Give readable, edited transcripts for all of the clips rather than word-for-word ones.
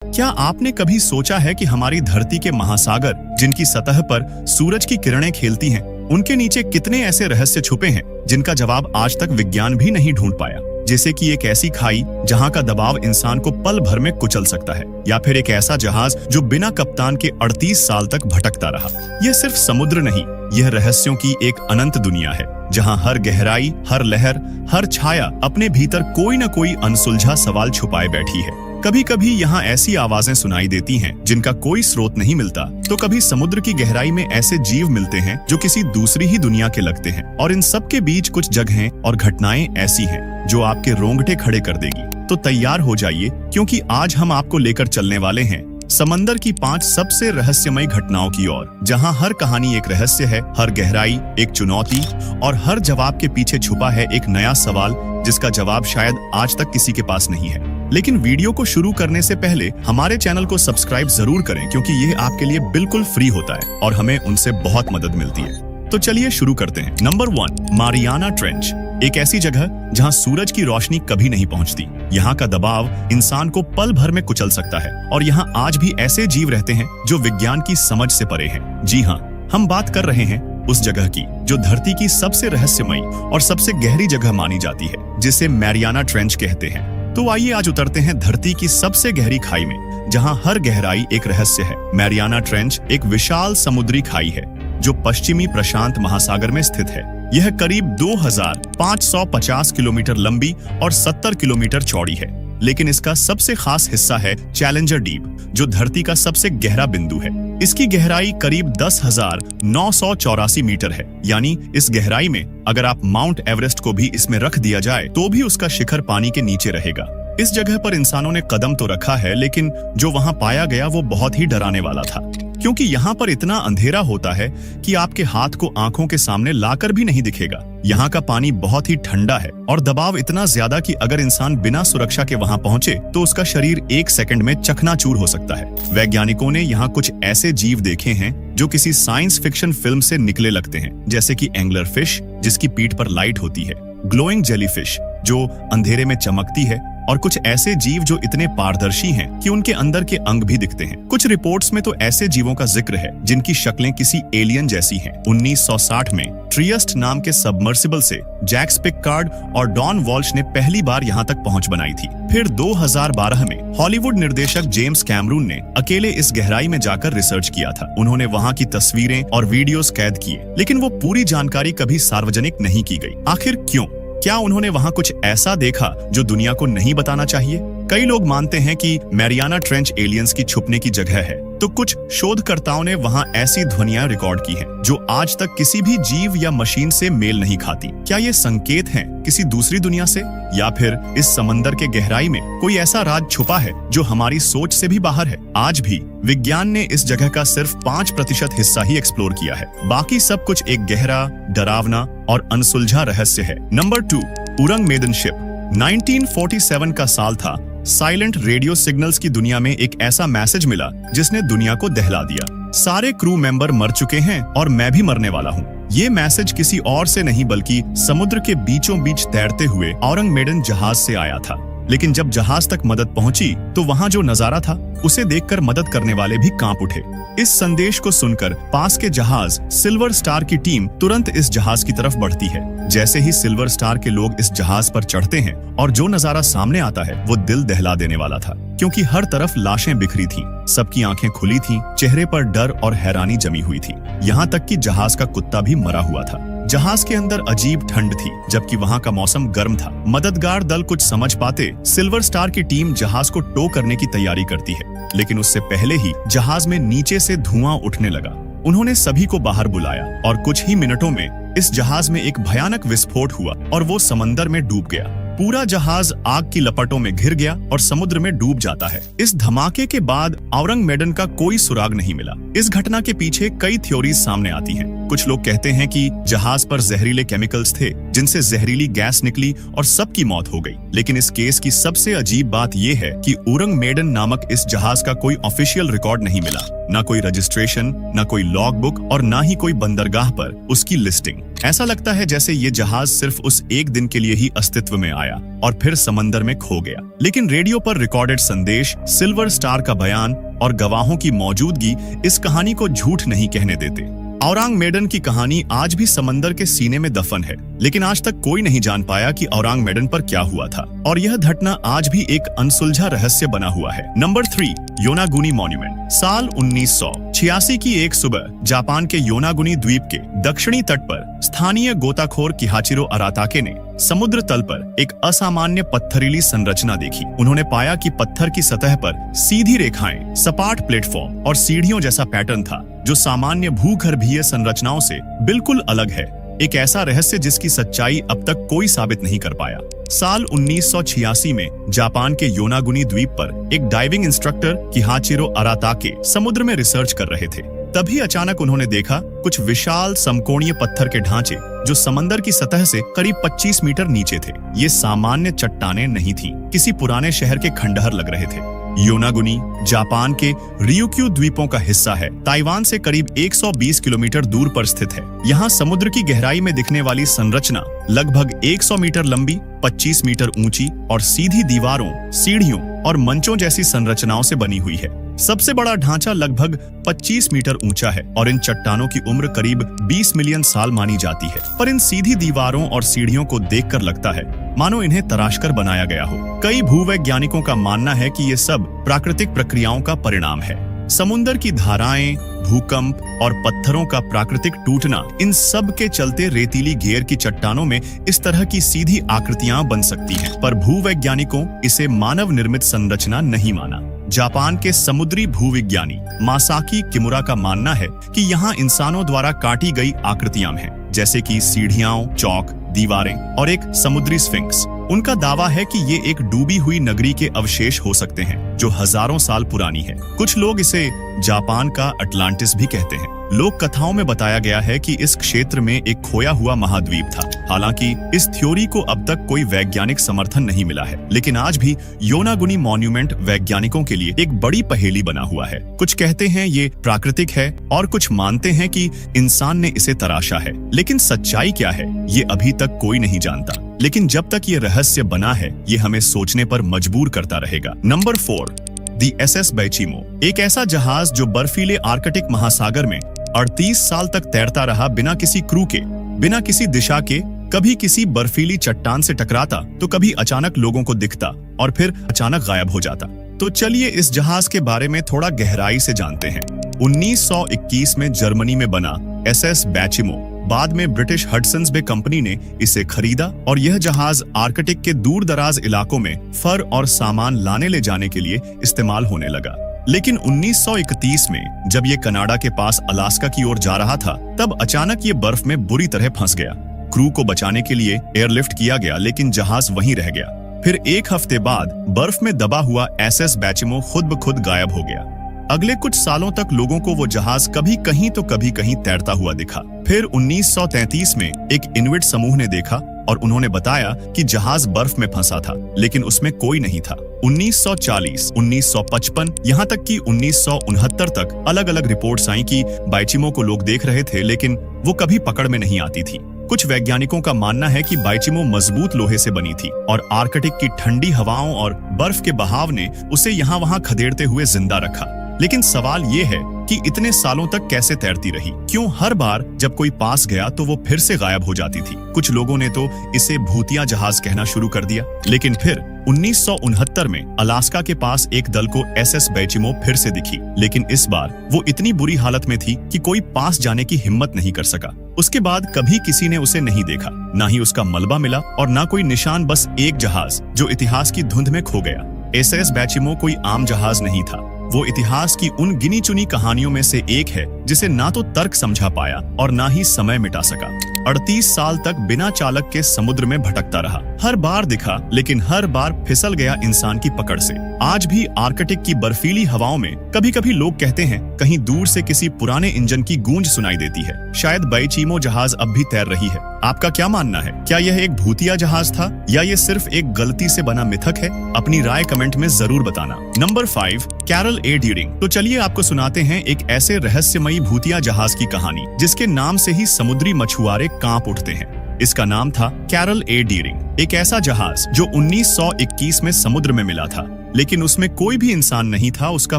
क्या आपने कभी सोचा है कि हमारी धरती के महासागर, जिनकी सतह पर सूरज की किरणें खेलती हैं, उनके नीचे कितने ऐसे रहस्य छुपे हैं जिनका जवाब आज तक विज्ञान भी नहीं ढूंढ पाया? जैसे कि एक ऐसी खाई जहां का दबाव इंसान को पल भर में कुचल सकता है, या फिर एक ऐसा जहाज जो बिना कप्तान के 38 साल तक भटकता रहा। यह सिर्फ समुद्र नहीं, यह रहस्यों की एक अनंत दुनिया है, जहां हर गहराई, हर लहर, हर छाया अपने भीतर कोई न कोई अनसुलझा सवाल छुपाए बैठी है। कभी कभी यहाँ ऐसी आवाजें सुनाई देती हैं जिनका कोई स्रोत नहीं मिलता, तो कभी समुद्र की गहराई में ऐसे जीव मिलते हैं जो किसी दूसरी ही दुनिया के लगते हैं। और इन सब के बीच कुछ जगहें और घटनाएं ऐसी हैं जो आपके रोंगटे खड़े कर देगी। तो तैयार हो जाइए, क्योंकि आज हम आपको लेकर चलने वाले हैं समंदर की 5 सबसे रहस्यमय घटनाओं की ओर, जहां हर कहानी एक रहस्य है, हर गहराई एक चुनौती, और हर जवाब के पीछे छुपा है एक नया सवाल जिसका जवाब शायद आज तक किसी के पास नहीं है। लेकिन वीडियो को शुरू करने से पहले हमारे चैनल को सब्सक्राइब जरूर करें, क्योंकि यह आपके लिए बिल्कुल फ्री होता है और हमें उनसे बहुत मदद मिलती है। तो चलिए शुरू करते हैं। Number 1, Mariana trench. एक ऐसी जगह जहां सूरज की रोशनी कभी नहीं पहुंचती। यहाँ का दबाव इंसान को पल भर में कुचल सकता है, और यहाँ आज भी ऐसे जीव रहते हैं जो विज्ञान की समझ से परे हैं। जी हाँ, हम बात कर रहे हैं उस जगह की जो धरती की सबसे रहस्यमयी और सबसे गहरी जगह मानी जाती है, जिसे मैरियाना ट्रेंच कहते हैं। तो आइए आज उतरते हैं धरती की सबसे गहरी खाई में, जहां हर गहराई एक रहस्य है। मैरियाना ट्रेंच एक विशाल समुद्री खाई है जो पश्चिमी प्रशांत महासागर में स्थित है। यह करीब 2550 किलोमीटर लंबी और 70 किलोमीटर चौड़ी है। लेकिन इसका सबसे खास हिस्सा है चैलेंजर डीप, जो धरती का सबसे गहरा बिंदु है। इसकी गहराई करीब 10,984 मीटर है। यानी इस गहराई में अगर आप माउंट एवरेस्ट को भी इसमें रख दिया जाए तो भी उसका शिखर पानी के नीचे रहेगा। इस जगह पर इंसानों ने कदम तो रखा है, लेकिन जो वहां पाया गया वो बहुत ही डराने वाला था, क्योंकि यहाँ पर इतना अंधेरा होता है कि आपके हाथ को आंखों के सामने लाकर भी नहीं दिखेगा। यहाँ का पानी बहुत ही ठंडा है और दबाव इतना ज्यादा कि अगर इंसान बिना सुरक्षा के वहां पहुंचे तो उसका शरीर 1 सेकंड में चकनाचूर हो सकता है। वैज्ञानिकों ने यहाँ कुछ ऐसे जीव देखे हैं जो किसी साइंस फिक्शन फिल्म से निकले लगते हैं, जैसे कि एंगलर फिश जिसकी पीठ पर लाइट होती है, ग्लोइंग जेलीफिश जो अंधेरे में चमकती है, और कुछ ऐसे जीव जो इतने पारदर्शी हैं कि उनके अंदर के अंग भी दिखते हैं। कुछ रिपोर्ट्स में तो ऐसे जीवों का जिक्र है जिनकी शक्लें किसी एलियन जैसी हैं। 1960 में ट्रियस्ट नाम के सबमर्सिबल से जैक पिककार्ड और डॉन वॉल्श ने पहली बार यहाँ तक पहुँच बनाई थी। फिर 2012 में हॉलीवुड निर्देशक जेम्स कैमरून ने अकेले इस गहराई में जाकर रिसर्च किया था। उन्होंने वहाँ की तस्वीरें और वीडियोस कैद किए, लेकिन वो पूरी जानकारी कभी सार्वजनिक नहीं की गई। आखिर क्यों? क्या उन्होंने वहां कुछ ऐसा देखा जो दुनिया को नहीं बताना चाहिए? कई लोग मानते हैं कि मैरियाना ट्रेंच एलियंस की छुपने की जगह है, तो कुछ शोधकर्ताओं ने वहां ऐसी ध्वनियां रिकॉर्ड की हैं जो आज तक किसी भी जीव या मशीन से मेल नहीं खाती। क्या ये संकेत हैं किसी दूसरी दुनिया से, या फिर इस समंदर के गहराई में कोई ऐसा राज छुपा है जो हमारी सोच से भी बाहर है? आज भी विज्ञान ने इस जगह का सिर्फ 5% हिस्सा ही एक्सप्लोर किया है। बाकी सब कुछ एक गहरा, डरावना और अनसुलझा रहस्य है। Number 2, उरंग मेदन ship. 1947 का साल था। साइलेंट रेडियो सिग्नल्स की दुनिया में एक ऐसा मैसेज मिला जिसने दुनिया को दहला दिया। सारे क्रू मेंबर मर चुके हैं और मैं भी मरने वाला हूँ। ये मैसेज किसी और से नहीं बल्कि समुद्र के बीचों बीच तैरते हुए औरंग मेडन जहाज से आया था। लेकिन जब जहाज तक मदद पहुंची तो वहां जो नजारा था उसे देखकर मदद करने वाले भी कांप उठे। इस संदेश को सुनकर पास के जहाज सिल्वर स्टार की टीम तुरंत इस जहाज की तरफ बढ़ती है। जैसे ही सिल्वर स्टार के लोग इस जहाज पर चढ़ते हैं और जो नजारा सामने आता है वो दिल दहला देने वाला था, क्योंकि हर तरफ लाशें बिखरी थीं, सबकी आंखें खुली थीं, चेहरे पर डर और हैरानी जमी हुई थी। यहाँ तक कि जहाज का कुत्ता भी मरा हुआ था। जहाज के अंदर अजीब ठंड थी, जबकि वहाँ का मौसम गर्म था। मददगार दल कुछ समझ पाते सिल्वर स्टार की टीम जहाज को टो करने की तैयारी करती है, लेकिन उससे पहले ही जहाज में नीचे से धुआं उठने लगा। उन्होंने सभी को बाहर बुलाया और कुछ ही मिनटों में इस जहाज में एक भयानक विस्फोट हुआ और वो समंदर में डूब गया। पूरा जहाज आग की लपटों में घिर गया और समुद्र में डूब जाता है। इस धमाके के बाद औरंग मेडन का कोई सुराग नहीं मिला। इस घटना के पीछे कई थ्योरीज सामने आती हैं। कुछ लोग कहते हैं कि जहाज पर जहरीले केमिकल्स थे जिनसे जहरीली गैस निकली और सबकी मौत हो गई। लेकिन इस केस की सबसे अजीब बात यह है कि उरंग मेडन नामक इस जहाज का कोई ऑफिशियल रिकॉर्ड नहीं मिला, ना कोई रजिस्ट्रेशन, ना कोई लॉग बुक और ना ही कोई बंदरगाह पर उसकी लिस्टिंग। ऐसा लगता है जैसे ये जहाज सिर्फ उस एक दिन के लिए ही अस्तित्व में आया और फिर समंदर में खो गया। लेकिन रेडियो पर रिकॉर्डेड संदेश, सिल्वर स्टार का बयान और गवाहों की मौजूदगी इस कहानी को झूठ नहीं कहने देते। औरांग मेडन की कहानी आज भी समंदर के सीने में दफन है, लेकिन आज तक कोई नहीं जान पाया कि औरांग मेडन पर क्या हुआ था और यह घटना आज भी एक अनसुलझा रहस्य बना हुआ है। Number 3, Yonaguni monument. साल 1986 की एक सुबह जापान के योनागुनी द्वीप के दक्षिणी तट पर स्थानीय गोताखोर किहाचिरो अराताके ने समुद्र तल पर एक असामान्य पत्थरीली संरचना देखी। उन्होंने पाया कि पत्थर की सतह पर सीधी रेखाएं, सपाट प्लेटफॉर्म और सीढ़ियों जैसा पैटर्न था जो सामान्य भूगर्भीय संरचनाओं से बिल्कुल अलग है। एक ऐसा रहस्य जिसकी सच्चाई अब तक कोई साबित नहीं कर पाया। साल 1986 में जापान के योनागुनी द्वीप पर एक डाइविंग इंस्ट्रक्टर किहाचिरो अराताके समुद्र में रिसर्च कर रहे थे। तभी अचानक उन्होंने देखा कुछ विशाल समकोणीय पत्थर के ढांचे जो समंदर की सतह से करीब 25 मीटर नीचे थे। ये सामान्य चट्टानें नहीं थीं, किसी पुराने शहर के खंडहर लग रहे थे। योनागुनी जापान के रियुक्यू द्वीपों का हिस्सा है, ताइवान से करीब 120 किलोमीटर दूर पर स्थित है। यहाँ समुद्र की गहराई में दिखने वाली संरचना लगभग 100 मीटर लंबी, 25 मीटर ऊंची और सीधी दीवारों, सीढ़ियों और मंचों जैसी संरचनाओं से बनी हुई है। सबसे बड़ा ढांचा लगभग 25 मीटर ऊंचा है और इन चट्टानों की उम्र करीब 20 मिलियन साल मानी जाती है। पर इन सीधी दीवारों और सीढ़ियों को देखकर लगता है मानो इन्हें तराशकर बनाया गया हो। कई भूवैज्ञानिकों का मानना है कि ये सब प्राकृतिक प्रक्रियाओं का परिणाम है। समुद्र की धाराएं, भूकंप और पत्थरों का प्राकृतिक टूटना, इन सब के चलते रेतीली घेर की चट्टानों में इस तरह की सीधी आकृतियां बन सकती हैं। पर भूवैज्ञानिकों इसे मानव निर्मित संरचना नहीं माना। जापान के समुद्री भूविज्ञानी मासाकी किमुरा का मानना है कि यहाँ इंसानों द्वारा काटी गई आकृतियां हैं, जैसे कि सीढ़ियां, चौक, दीवारें और एक समुद्री स्फिंक्स। उनका दावा है कि ये एक डूबी हुई नगरी के अवशेष हो सकते हैं जो हजारों साल पुरानी है। कुछ लोग इसे जापान का अटलांटिस भी कहते हैं। लोक कथाओं में बताया गया है कि इस क्षेत्र में एक खोया हुआ महाद्वीप था। हालांकि इस थ्योरी को अब तक कोई वैज्ञानिक समर्थन नहीं मिला है, लेकिन आज भी योनागुनी मॉन्यूमेंट वैज्ञानिकों के लिए एक बड़ी पहेली बना हुआ है। कुछ कहते हैं ये प्राकृतिक है और कुछ मानते हैं कि इंसान ने इसे तराशा है। लेकिन सच्चाई क्या है ये अभी तक कोई नहीं जानता। लेकिन जब तक ये रहस्य बना है, ये हमें सोचने पर मजबूर करता रहेगा। नंबर 4, दी SS बैचिमो। एक ऐसा जहाज जो बर्फीले आर्कटिक महासागर में 38 साल तक तैरता रहा, बिना किसी क्रू के, बिना किसी दिशा के, कभी किसी बर्फीली चट्टान से टकराता तो कभी अचानक लोगों को दिखता और फिर अचानक गायब हो जाता। तो चलिए इस जहाज के बारे में थोड़ा गहराई से जानते हैं। 1921 में जर्मनी में बना SS बैचिमो बाद में ब्रिटिश हडसन्स बे कंपनी ने इसे खरीदा और यह जहाज आर्कटिक के दूर दराज इलाकों में फर और सामान लाने ले जाने के लिए इस्तेमाल होने लगा। लेकिन 1931 में जब ये कनाडा के पास अलास्का की ओर जा रहा था, तब अचानक ये बर्फ में बुरी तरह फंस गया। क्रू को बचाने के लिए एयरलिफ्ट किया गया, लेकिन जहाज वहीं रह गया। फिर एक हफ्ते बाद बर्फ में दबा हुआ SS बैचिमो खुद ब खुद गायब हो गया। अगले कुछ सालों तक लोगों को वो जहाज कभी कहीं तो कभी कहीं तैरता हुआ दिखा। फिर 1933 में एक इनुइट समूह ने देखा और उन्होंने बताया कि जहाज बर्फ में फंसा था, लेकिन उसमें कोई नहीं था। 1940, 1955, यहाँ तक कि 1969 तक अलग अलग रिपोर्ट्स आई कि बैचिमो को लोग देख रहे थे, लेकिन वो कभी पकड़ में नहीं आती थी। कुछ वैज्ञानिकों का मानना है कि बैचिमो मजबूत लोहे से बनी थी और आर्कटिक की ठंडी हवाओं और बर्फ के बहाव ने उसे यहाँ वहाँ खदेड़ते हुए जिंदा रखा। लेकिन सवाल ये है कि इतने सालों तक कैसे तैरती रही? क्यों हर बार जब कोई पास गया तो वो फिर से गायब हो जाती थी? कुछ लोगों ने तो इसे भूतिया जहाज कहना शुरू कर दिया। लेकिन फिर 1969 में अलास्का के पास एक दल को SS बैचिमो फिर से दिखी, लेकिन इस बार वो इतनी बुरी हालत में थी कि कोई पास जाने की हिम्मत नहीं कर सका। उसके बाद कभी किसी ने उसे नहीं देखा, ना ही उसका मलबा मिला और ना कोई निशान, बस एक जहाज जो इतिहास की धुंध में खो गया। SS बैचिमो कोई आम जहाज नहीं था। वो इतिहास की उन गिनी चुनी कहानियों में से एक है जिसे ना तो तर्क समझा पाया और ना ही समय मिटा सका। 38 साल तक बिना चालक के समुद्र में भटकता रहा। हर बार दिखा, लेकिन हर बार फिसल गया इंसान की पकड़ से। आज भी आर्कटिक की बर्फीली हवाओं में कभी कभी लोग कहते हैं कहीं दूर से किसी पुराने इंजन की गूंज सुनाई देती है। शायद बैचीमो जहाज अब भी तैर रही है। आपका क्या मानना है? क्या यह एक भूतिया जहाज था या ये सिर्फ एक गलती से बना मिथक है? अपनी राय कमेंट में जरूर बताना। नंबर 5, कैरल ए ड्यूरिंग। तो चलिए आपको सुनाते हैं एक ऐसे रहस्यमयी भूतिया जहाज की कहानी जिसके नाम से ही समुद्री मछुआरे कांप उठते हैं। इसका नाम था कैरल ए ड्यूरिंग, एक ऐसा जहाज जो 1921 में समुद्र में मिला था, लेकिन उसमें कोई भी इंसान नहीं था। उसका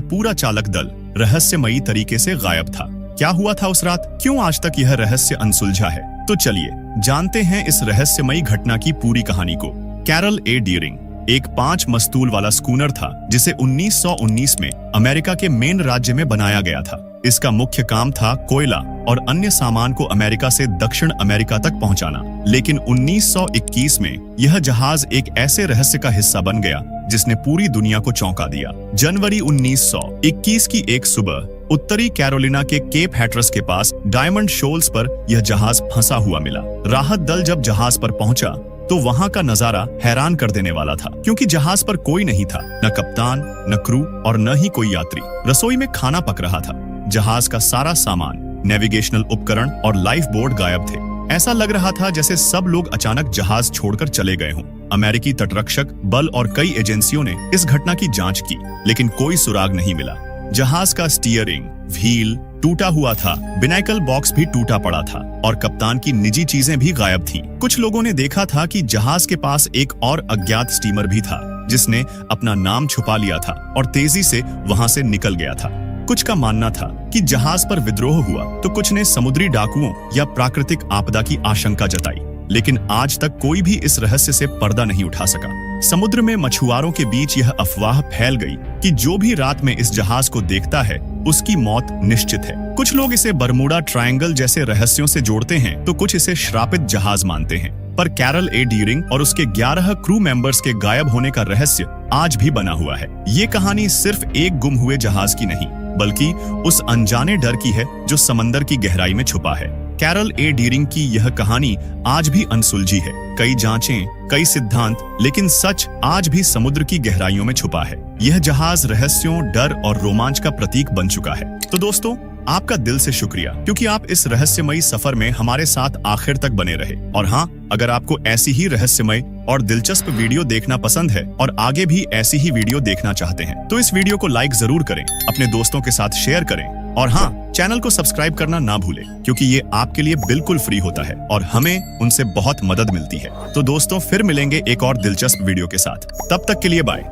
पूरा चालक दल रहस्यमयी तरीके से गायब था। क्या हुआ था उस रात? क्यों आज तक यह रहस्य अनसुलझा है? तो चलिए जानते हैं इस रहस्यमयी घटना की पूरी कहानी को। कैरल ए ड्यूरिंग एक 5 मस्तूल वाला स्कूनर था जिसे 1919 में अमेरिका के मेन राज्य में बनाया गया था। इसका मुख्य काम था कोयला और अन्य सामान को अमेरिका से दक्षिण अमेरिका तक पहुंचाना। लेकिन 1921 में यह जहाज एक ऐसे रहस्य का हिस्सा बन गया जिसने पूरी दुनिया को चौंका दिया। जनवरी 1921 की एक सुबह उत्तरी कैरोलिना के केप हैट्रस के पास डायमंड शोल्स पर यह जहाज फंसा हुआ मिला। राहत दल जब जहाज पर पहुंचा तो वहां का नजारा हैरान कर देने वाला था, क्योंकि जहाज पर कोई नहीं था, न कप्तान, न क्रू और न ही कोई यात्री। रसोई में खाना पक रहा था। जहाज का सारा सामान, नेविगेशनल उपकरण और लाइफ बोर्ड गायब थे। ऐसा लग रहा था जैसे सब लोग अचानक जहाज छोड़कर चले गए हों। अमेरिकी तटरक्षक बल और कई एजेंसियों ने इस घटना की जांच की, लेकिन कोई सुराग नहीं मिला। जहाज का स्टीयरिंग व्हील टूटा हुआ था, बिनाइकल बॉक्स भी टूटा पड़ा था और कप्तान की निजी चीजें भी गायब थीं। कुछ लोगों ने देखा था कि जहाज के पास एक और अज्ञात स्टीमर भी था जिसने अपना नाम छुपा लिया था और तेजी से वहां से निकल गया था। कुछ का मानना था कि जहाज पर विद्रोह हुआ तो कुछ ने समुद्री डाकुओं या प्राकृतिक आपदा की आशंका जताई, लेकिन आज तक कोई भी इस रहस्य से पर्दा नहीं उठा सका। समुद्र में मछुआरों के बीच यह अफवाह फैल गई कि जो भी रात में इस जहाज को देखता है उसकी मौत निश्चित है। कुछ लोग इसे बरमूडा ट्रायंगल जैसे रहस्यों से जोड़ते हैं तो कुछ इसे श्रापित जहाज मानते हैं। पर कैरल ए ड्यूरिंग और उसके 11 क्रू मेंबर्स के गायब होने का रहस्य आज भी बना हुआ है। ये कहानी सिर्फ एक गुम हुए जहाज की नहीं, बल्कि उस अनजाने डर की है जो समंदर की गहराई में छुपा है। कैरल ए ड्यूरिंग की यह कहानी आज भी अनसुलझी है। कई जांचें, कई सिद्धांत, लेकिन सच आज भी समुद्र की गहराइयों में छुपा है। यह जहाज रहस्यों, डर और रोमांच का प्रतीक बन चुका है। तो दोस्तों, आपका दिल से शुक्रिया, क्योंकि आप इस रहस्यमयी सफर में हमारे साथ आखिर तक बने रहे। और हाँ, अगर आपको ऐसी ही रहस्यमय और दिलचस्प वीडियो देखना पसंद है और आगे भी ऐसी ही वीडियो देखना चाहते हैं तो इस वीडियो को लाइक जरूर करें, अपने दोस्तों के साथ शेयर करें और हाँ, चैनल को सब्सक्राइब करना ना भूलें, क्योंकि ये आपके लिए बिल्कुल फ्री होता है और हमें उनसे बहुत मदद मिलती है। तो दोस्तों, फिर मिलेंगे एक और दिलचस्प वीडियो के साथ। तब तक के लिए बाय।